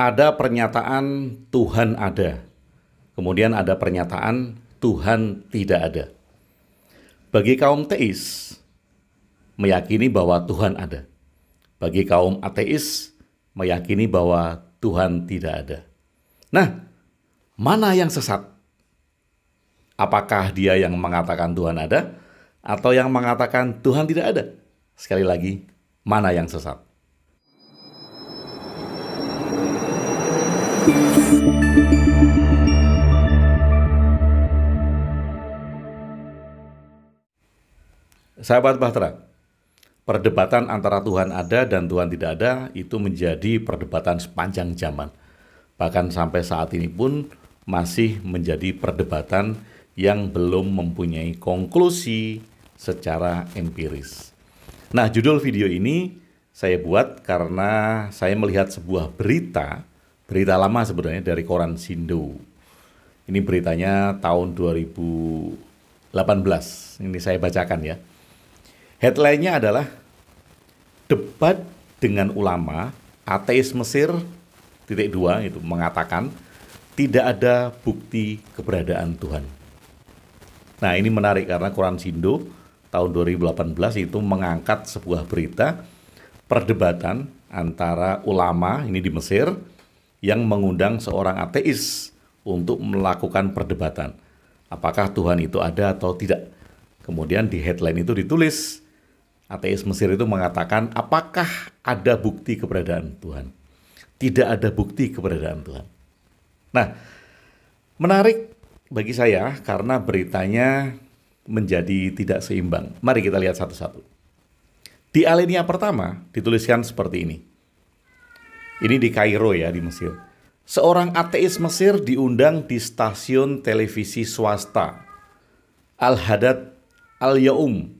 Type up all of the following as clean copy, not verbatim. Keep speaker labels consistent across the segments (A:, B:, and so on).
A: Ada pernyataan Tuhan ada, kemudian ada pernyataan Tuhan tidak ada. Bagi kaum teis, meyakini bahwa Tuhan ada. Bagi kaum ateis, meyakini bahwa Tuhan tidak ada. Nah, mana yang sesat? Apakah dia yang mengatakan Tuhan ada, atau yang mengatakan Tuhan tidak ada? Sekali lagi, mana yang sesat? Sahabat Bahtera, perdebatan antara Tuhan ada dan Tuhan tidak ada itu menjadi perdebatan sepanjang zaman. Bahkan sampai saat ini pun masih menjadi perdebatan yang belum mempunyai konklusi secara empiris. Nah, judul video ini saya buat karena saya melihat sebuah berita lama sebenarnya dari koran Sindo. Ini beritanya tahun 2018. Ini saya bacakan ya. Headline-nya adalah debat dengan ulama ateis Mesir .2 itu mengatakan tidak ada bukti keberadaan Tuhan. Nah, ini menarik karena koran Sindo tahun 2018 itu mengangkat sebuah berita perdebatan antara ulama ini di Mesir yang mengundang seorang ateis untuk melakukan perdebatan. Apakah Tuhan itu ada atau tidak? Kemudian di headline itu ditulis, ateis Mesir itu mengatakan, apakah ada bukti keberadaan Tuhan? Tidak ada bukti keberadaan Tuhan. Nah, menarik bagi saya karena beritanya menjadi tidak seimbang. Mari kita lihat satu-satu. Di alinea pertama dituliskan seperti ini. Ini di Kairo ya, di Mesir. Seorang ateis Mesir diundang di stasiun televisi swasta Al-Hadad Al-Yaum.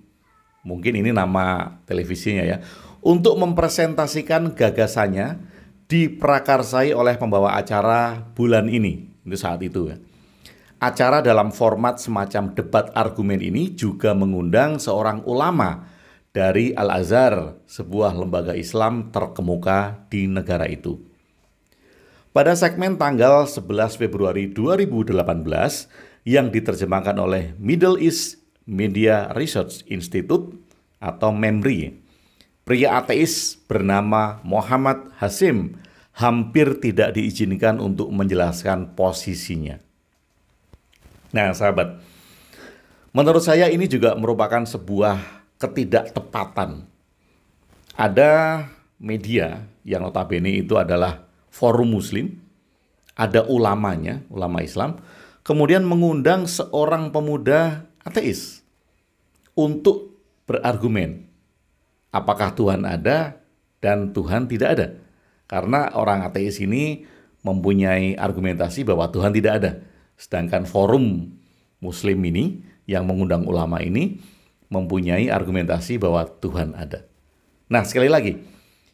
A: Mungkin ini nama televisinya ya. Untuk mempresentasikan gagasannya diprakarsai oleh pembawa acara bulan ini. Itu saat itu ya. Acara dalam format semacam debat argumen ini juga mengundang seorang ulama dari Al-Azhar, sebuah lembaga Islam terkemuka di negara itu. Pada segmen tanggal 11 Februari 2018 yang diterjemahkan oleh Middle East Media Research Institute atau MEMRI, pria ateis bernama Muhammad Hasim hampir tidak diizinkan untuk menjelaskan posisinya. Nah, sahabat, menurut saya ini juga merupakan sebuah ketidaktepatan. Ada media yang notabene itu adalah forum muslim, ada ulamanya, ulama Islam, kemudian mengundang seorang pemuda ateis untuk berargumen apakah Tuhan ada dan Tuhan tidak ada. Karena orang ateis ini mempunyai argumentasi bahwa Tuhan tidak ada. Sedangkan forum muslim ini yang mengundang ulama ini mempunyai argumentasi bahwa Tuhan ada. Nah, sekali lagi,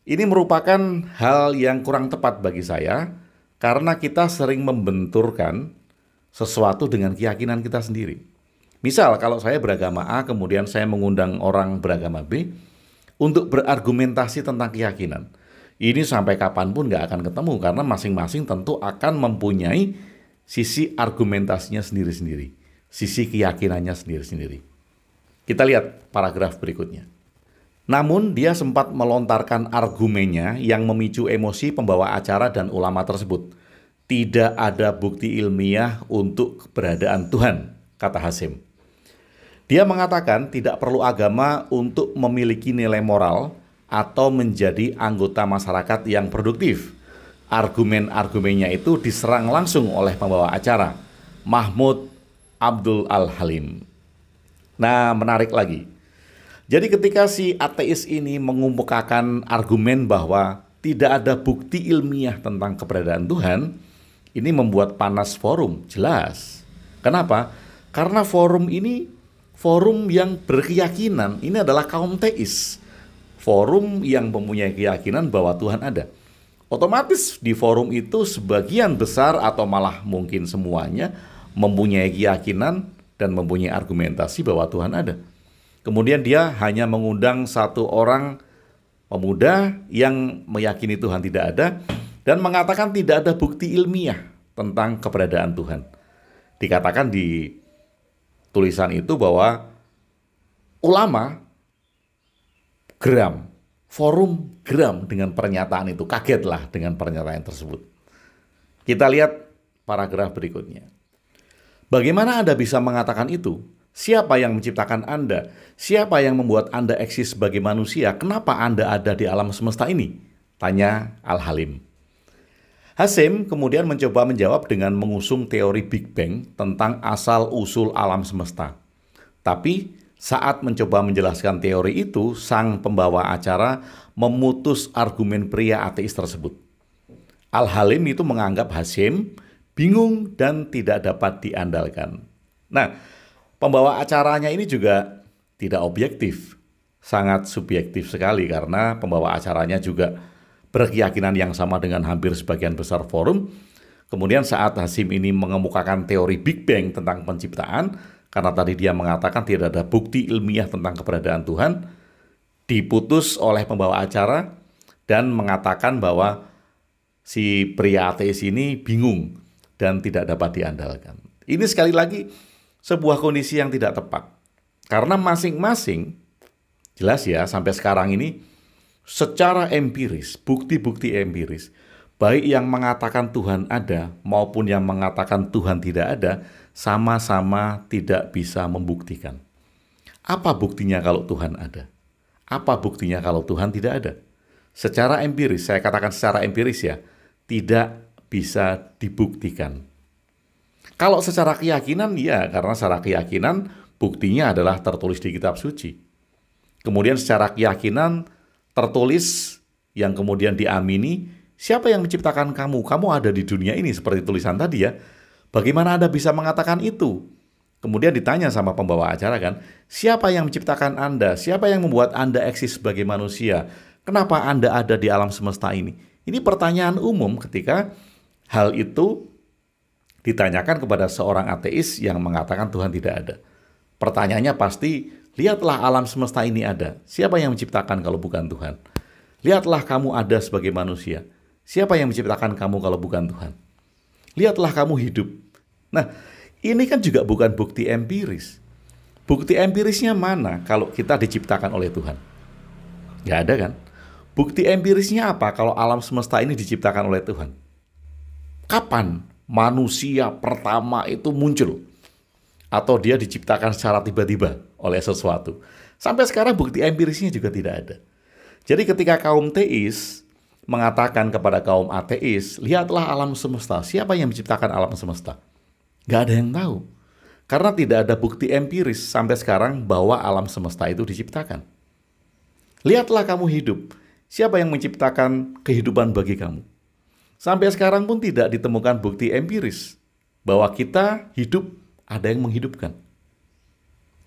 A: ini merupakan hal yang kurang tepat bagi saya karena kita sering membenturkan sesuatu dengan keyakinan kita sendiri. Misal kalau saya beragama A, kemudian saya mengundang orang beragama B untuk berargumentasi tentang keyakinan. Ini sampai kapanpun nggak akan ketemu karena masing-masing tentu akan mempunyai sisi argumentasinya sendiri-sendiri, sisi keyakinannya sendiri-sendiri. Kita lihat paragraf berikutnya. Namun dia sempat melontarkan argumennya yang memicu emosi pembawa acara dan ulama tersebut. Tidak ada bukti ilmiah untuk keberadaan Tuhan, kata Hasim. Dia mengatakan tidak perlu agama untuk memiliki nilai moral atau menjadi anggota masyarakat yang produktif. Argumen-argumennya itu diserang langsung oleh pembawa acara, Mahmud Abdul Al-Halim. Nah, menarik lagi. Jadi ketika si ateis ini mengemukakan argumen bahwa tidak ada bukti ilmiah tentang keberadaan Tuhan, ini membuat panas forum, jelas. Kenapa? Karena forum ini forum yang berkeyakinan, ini adalah kaum teis. Forum yang mempunyai keyakinan bahwa Tuhan ada. Otomatis di forum itu sebagian besar atau malah mungkin semuanya mempunyai keyakinan dan mempunyai argumentasi bahwa Tuhan ada. Kemudian dia hanya mengundang satu orang pemuda yang meyakini Tuhan tidak ada dan mengatakan tidak ada bukti ilmiah tentang keberadaan Tuhan. Dikatakan di tulisan itu bahwa ulama geram, forum geram dengan pernyataan itu, kagetlah dengan pernyataan tersebut. Kita lihat paragraf berikutnya. Bagaimana Anda bisa mengatakan itu? Siapa yang menciptakan Anda? Siapa yang membuat Anda eksis sebagai manusia? Kenapa Anda ada di alam semesta ini? Tanya Al-Halim. Hasim kemudian mencoba menjawab dengan mengusung teori Big Bang tentang asal-usul alam semesta. Tapi saat mencoba menjelaskan teori itu, sang pembawa acara memutus argumen pria ateis tersebut. Al-Halim itu menganggap Hasim bingung dan tidak dapat diandalkan. Nah, pembawa acaranya ini juga tidak objektif, sangat subjektif sekali karena pembawa acaranya juga berkeyakinan yang sama dengan hampir sebagian besar forum. Kemudian saat Hasim ini mengemukakan teori Big Bang tentang penciptaan, karena tadi dia mengatakan tidak ada bukti ilmiah tentang keberadaan Tuhan, diputus oleh pembawa acara dan mengatakan bahwa si pria ateis ini bingung dan tidak dapat diandalkan. Ini sekali lagi sebuah kondisi yang tidak tepat. Karena masing-masing, jelas ya sampai sekarang ini, secara empiris, bukti-bukti empiris, baik yang mengatakan Tuhan ada maupun yang mengatakan Tuhan tidak ada, sama-sama tidak bisa membuktikan. Apa buktinya kalau Tuhan ada? Apa buktinya kalau Tuhan tidak ada? Secara empiris, saya katakan secara empiris ya, tidak bisa dibuktikan. Kalau secara keyakinan, ya karena secara keyakinan buktinya adalah tertulis di kitab suci. Kemudian secara keyakinan tertulis yang kemudian diamini, siapa yang menciptakan kamu? Kamu ada di dunia ini seperti tulisan tadi ya. Bagaimana Anda bisa mengatakan itu? Kemudian ditanya sama pembawa acara kan, siapa yang menciptakan Anda? Siapa yang membuat Anda eksis sebagai manusia? Kenapa Anda ada di alam semesta ini? Ini pertanyaan umum ketika hal itu ditanyakan kepada seorang ateis yang mengatakan Tuhan tidak ada. Pertanyaannya pasti, lihatlah alam semesta ini ada. Siapa yang menciptakan kalau bukan Tuhan? Lihatlah kamu ada sebagai manusia. Siapa yang menciptakan kamu kalau bukan Tuhan? Lihatlah kamu hidup. Nah, ini kan juga bukan bukti empiris. Bukti empirisnya mana kalau kita diciptakan oleh Tuhan? Nggak ada kan? Bukti empirisnya apa kalau alam semesta ini diciptakan oleh Tuhan? Kapan manusia pertama itu muncul? Atau dia diciptakan secara tiba-tiba oleh sesuatu? Sampai sekarang bukti empirisnya juga tidak ada. Jadi ketika kaum teis mengatakan kepada kaum ateis, lihatlah alam semesta. Siapa yang menciptakan alam semesta? Nggak ada yang tahu. Karena tidak ada bukti empiris sampai sekarang bahwa alam semesta itu diciptakan. Lihatlah kamu hidup. Siapa yang menciptakan kehidupan bagi kamu? Sampai sekarang pun tidak ditemukan bukti empiris bahwa kita hidup, ada yang menghidupkan.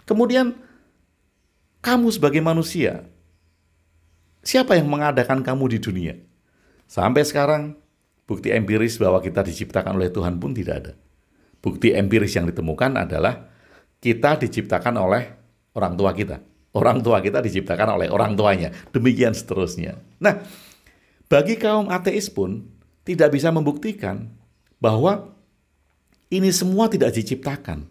A: Kemudian, kamu sebagai manusia, siapa yang mengadakan kamu di dunia? Sampai sekarang, bukti empiris bahwa kita diciptakan oleh Tuhan pun tidak ada. Bukti empiris yang ditemukan adalah kita diciptakan oleh orang tua kita. Orang tua kita diciptakan oleh orang tuanya. Demikian seterusnya. Nah, bagi kaum ateis pun tidak bisa membuktikan bahwa ini semua tidak diciptakan.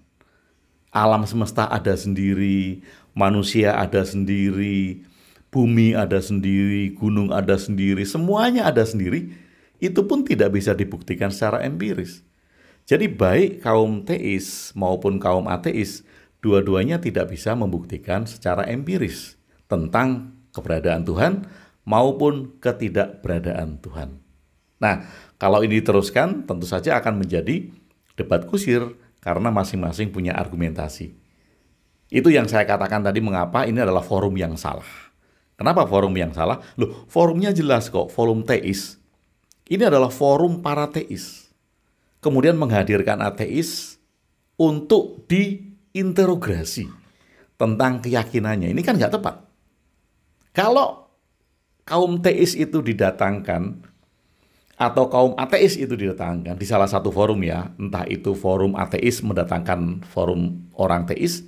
A: Alam semesta ada sendiri, manusia ada sendiri, bumi ada sendiri, gunung ada sendiri, semuanya ada sendiri. Itu pun tidak bisa dibuktikan secara empiris. Jadi baik kaum teis maupun kaum ateis, dua-duanya tidak bisa membuktikan secara empiris tentang keberadaan Tuhan maupun ketidakberadaan Tuhan. Nah, kalau ini diteruskan, tentu saja akan menjadi debat kusir karena masing-masing punya argumentasi. Itu yang saya katakan tadi mengapa ini adalah forum yang salah. Kenapa forum yang salah? Loh, forumnya jelas kok, forum teis. Ini adalah forum para teis. Kemudian menghadirkan ateis untuk diinterogasi tentang keyakinannya. Ini kan nggak tepat. Kalau kaum teis itu didatangkan atau kaum ateis itu didatangkan di salah satu forum ya, entah itu forum ateis mendatangkan forum orang teis,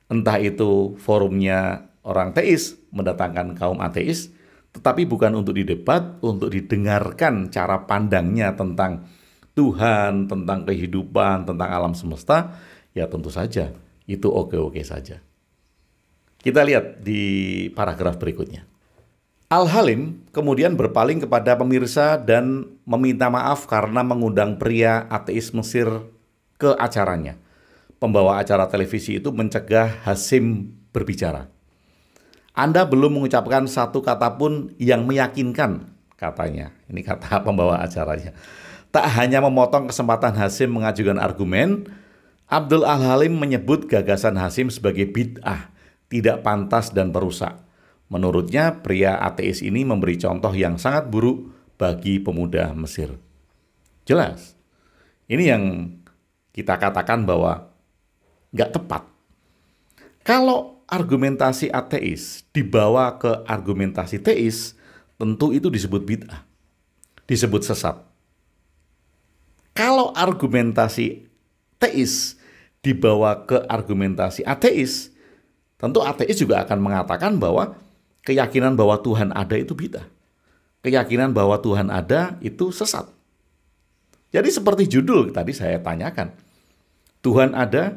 A: entah itu forumnya orang teis mendatangkan kaum ateis, Tetapi bukan untuk didebat, untuk didengarkan cara pandangnya tentang Tuhan, tentang kehidupan, tentang alam semesta, ya tentu saja itu oke-oke saja. Kita lihat di paragraf berikutnya. Al-Halim kemudian berpaling kepada pemirsa dan meminta maaf karena mengundang pria ateis Mesir ke acaranya. Pembawa acara televisi itu mencegah Hasyim berbicara. Anda belum mengucapkan satu kata pun yang meyakinkan, katanya. Ini kata pembawa acaranya. Tak hanya memotong kesempatan Hasyim mengajukan argumen, Abdul Al-Halim menyebut gagasan Hasyim sebagai bid'ah, tidak pantas dan perusak. Menurutnya, pria ateis ini memberi contoh yang sangat buruk bagi pemuda Mesir. Jelas, ini yang kita katakan bahwa nggak tepat. Kalau argumentasi ateis dibawa ke argumentasi teis, tentu itu disebut bid'ah, disebut sesat. Kalau argumentasi teis dibawa ke argumentasi ateis, tentu ateis juga akan mengatakan bahwa keyakinan bahwa Tuhan ada itu bid'ah. Keyakinan bahwa Tuhan ada itu sesat. Jadi seperti judul tadi saya tanyakan, Tuhan ada,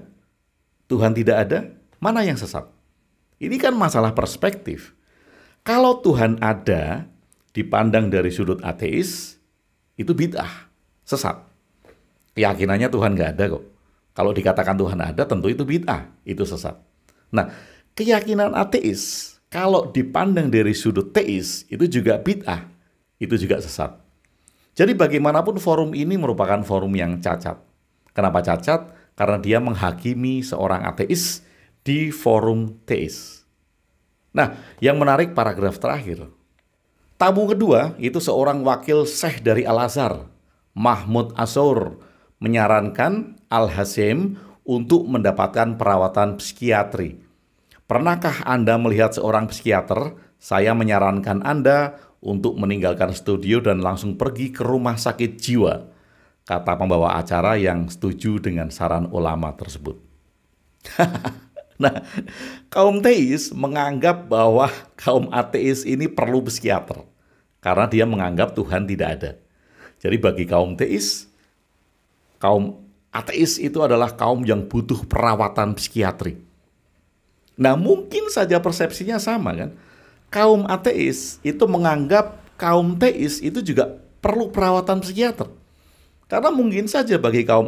A: Tuhan tidak ada, mana yang sesat? Ini kan masalah perspektif. Kalau Tuhan ada, dipandang dari sudut ateis, itu bid'ah, sesat. Keyakinannya Tuhan nggak ada kok. Kalau dikatakan Tuhan ada, tentu itu bid'ah, itu sesat. Nah, keyakinan ateis, kalau dipandang dari sudut teis, itu juga bid'ah, itu juga sesat. Jadi bagaimanapun forum ini merupakan forum yang cacat. Kenapa cacat? Karena dia menghakimi seorang ateis di forum teis. Nah, yang menarik paragraf terakhir. Tamu kedua itu seorang wakil syekh dari Al-Azhar, Mahmud Assour, menyarankan Al-Hasyim untuk mendapatkan perawatan psikiatri. Pernahkah Anda melihat seorang psikiater? Saya menyarankan Anda untuk meninggalkan studio dan langsung pergi ke rumah sakit jiwa, kata pembawa acara yang setuju dengan saran ulama tersebut. Nah, kaum teis menganggap bahwa kaum ateis ini perlu psikiater karena dia menganggap Tuhan tidak ada. Jadi bagi kaum teis, kaum ateis itu adalah kaum yang butuh perawatan psikiatri. Nah, mungkin saja persepsinya sama kan? Kaum ateis itu menganggap kaum teis itu juga perlu perawatan psikiater. Karena mungkin saja bagi kaum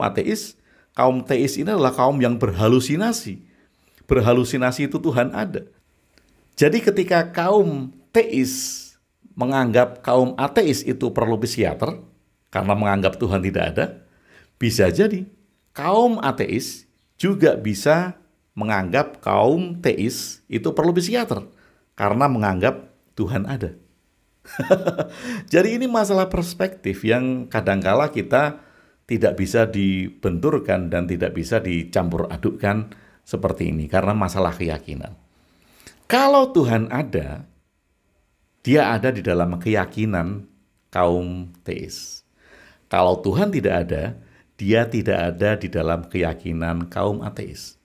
A: teis ini adalah kaum yang berhalusinasi. Berhalusinasi itu Tuhan ada. Jadi ketika kaum teis menganggap kaum ateis itu perlu psikiater karena menganggap Tuhan tidak ada, bisa jadi kaum ateis juga bisa menganggap kaum teis itu perlu psikiater karena menganggap Tuhan ada. Jadi ini masalah perspektif yang kadangkala kita tidak bisa dibenturkan dan tidak bisa dicampur adukkan seperti ini karena masalah keyakinan. Kalau Tuhan ada, dia ada di dalam keyakinan kaum teis. Kalau Tuhan tidak ada, dia tidak ada di dalam keyakinan kaum ateis.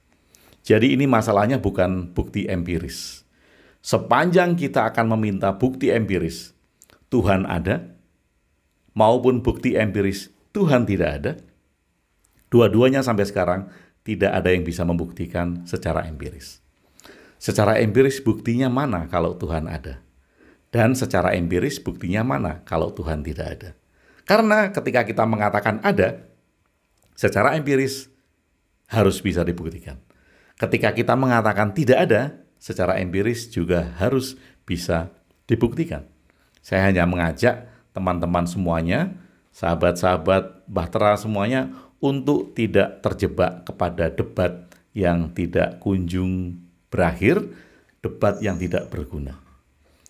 A: Jadi ini masalahnya bukan bukti empiris. Sepanjang kita akan meminta bukti empiris, Tuhan ada, maupun bukti empiris, Tuhan tidak ada, dua-duanya sampai sekarang tidak ada yang bisa membuktikan secara empiris. Secara empiris buktinya mana kalau Tuhan ada? Dan secara empiris buktinya mana kalau Tuhan tidak ada? Karena ketika kita mengatakan ada, secara empiris harus bisa dibuktikan. Ketika kita mengatakan tidak ada, secara empiris juga harus bisa dibuktikan. Saya hanya mengajak teman-teman semuanya, sahabat-sahabat Bahtera semuanya, untuk tidak terjebak kepada debat yang tidak kunjung berakhir, debat yang tidak berguna.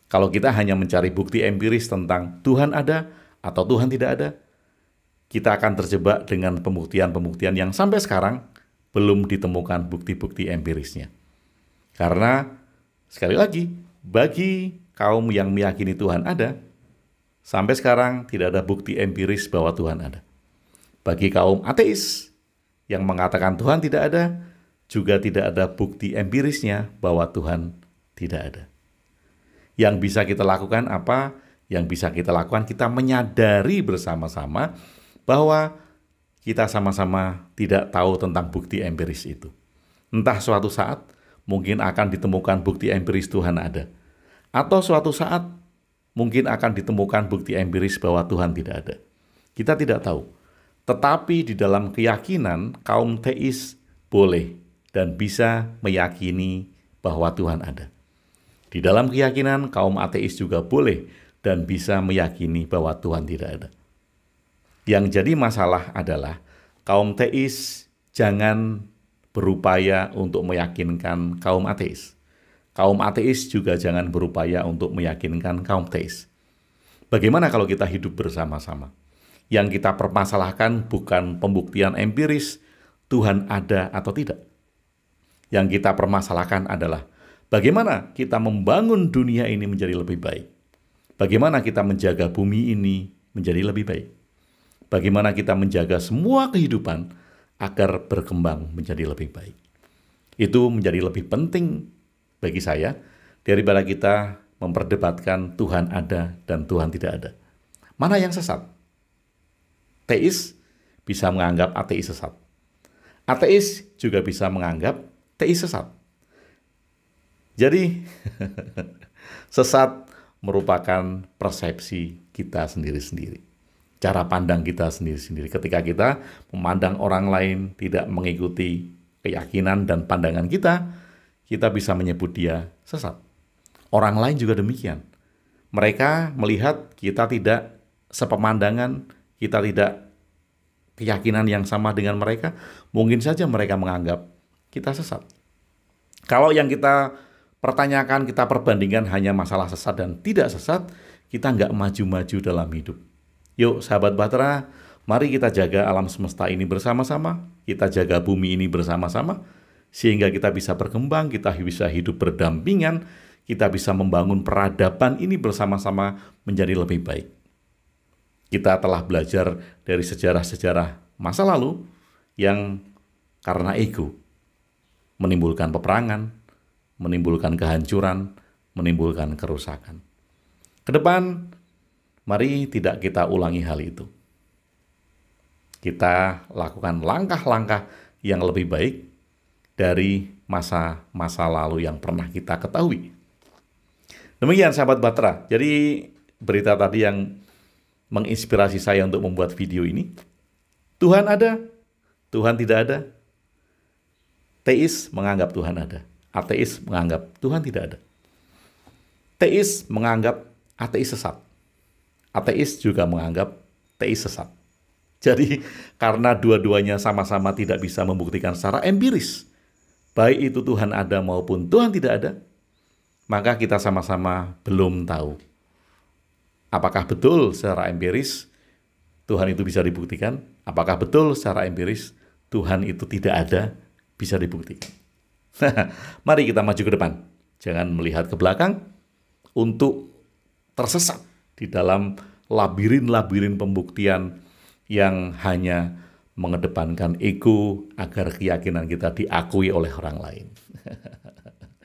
A: Kalau kita hanya mencari bukti empiris tentang Tuhan ada atau Tuhan tidak ada, kita akan terjebak dengan pembuktian-pembuktian yang sampai sekarang belum ditemukan bukti-bukti empirisnya. Karena, sekali lagi, bagi kaum yang meyakini Tuhan ada, sampai sekarang tidak ada bukti empiris bahwa Tuhan ada. Bagi kaum ateis yang mengatakan Tuhan tidak ada, juga tidak ada bukti empirisnya bahwa Tuhan tidak ada. Yang bisa kita lakukan apa? Yang bisa kita lakukan, kita menyadari bersama-sama bahwa kita sama-sama tidak tahu tentang bukti empiris itu. Entah suatu saat mungkin akan ditemukan bukti empiris Tuhan ada. Atau suatu saat mungkin akan ditemukan bukti empiris bahwa Tuhan tidak ada. Kita tidak tahu. Tetapi di dalam keyakinan, kaum teis boleh dan bisa meyakini bahwa Tuhan ada. Di dalam keyakinan, kaum ateis juga boleh dan bisa meyakini bahwa Tuhan tidak ada. Yang jadi masalah adalah kaum teis jangan berupaya untuk meyakinkan kaum ateis. Kaum ateis juga jangan berupaya untuk meyakinkan kaum teis. Bagaimana kalau kita hidup bersama-sama? Yang kita permasalahkan bukan pembuktian empiris, Tuhan ada atau tidak. Yang kita permasalahkan adalah bagaimana kita membangun dunia ini menjadi lebih baik. Bagaimana kita menjaga bumi ini menjadi lebih baik. Bagaimana kita menjaga semua kehidupan agar berkembang menjadi lebih baik. Itu menjadi lebih penting bagi saya daripada kita memperdebatkan Tuhan ada dan Tuhan tidak ada. Mana yang sesat? Teis bisa menganggap ateis sesat. Ateis juga bisa menganggap teis sesat. Jadi, sesat merupakan persepsi kita sendiri-sendiri. Cara pandang kita sendiri-sendiri. Ketika kita memandang orang lain tidak mengikuti keyakinan dan pandangan kita bisa menyebut dia sesat. Orang lain juga demikian. Mereka melihat kita tidak sepemandangan, kita tidak keyakinan yang sama dengan mereka, mungkin saja mereka menganggap kita sesat. Kalau yang kita pertanyakan, kita perbandingkan hanya masalah sesat dan tidak sesat, kita nggak maju-maju dalam hidup. Yuk sahabat Bahtera, mari kita jaga alam semesta ini bersama-sama, kita jaga bumi ini bersama-sama, sehingga kita bisa berkembang, kita bisa hidup berdampingan, kita bisa membangun peradaban ini bersama-sama menjadi lebih baik. Kita telah belajar dari sejarah-sejarah masa lalu yang karena ego menimbulkan peperangan, menimbulkan kehancuran, menimbulkan kerusakan. Kedepan, mari tidak kita ulangi hal itu. Kita lakukan langkah-langkah yang lebih baik dari masa-masa lalu yang pernah kita ketahui. Demikian sahabat Bahtera. Jadi berita tadi yang menginspirasi saya untuk membuat video ini. Tuhan ada, Tuhan tidak ada. Teis menganggap Tuhan ada. Ateis menganggap Tuhan tidak ada. Teis menganggap ateis sesat. Ateis juga menganggap teis sesat. Jadi karena dua-duanya sama-sama tidak bisa membuktikan secara empiris, baik itu Tuhan ada maupun Tuhan tidak ada, maka kita sama-sama belum tahu apakah betul secara empiris Tuhan itu bisa dibuktikan, apakah betul secara empiris Tuhan itu tidak ada bisa dibuktikan. Mari kita maju ke depan, jangan melihat ke belakang untuk tersesat di dalam labirin-labirin pembuktian yang hanya mengedepankan ego agar keyakinan kita diakui oleh orang lain.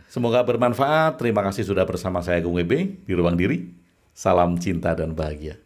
A: Semoga bermanfaat. Terima kasih sudah bersama saya Gung Webe di Ruang Diri. Salam cinta dan bahagia.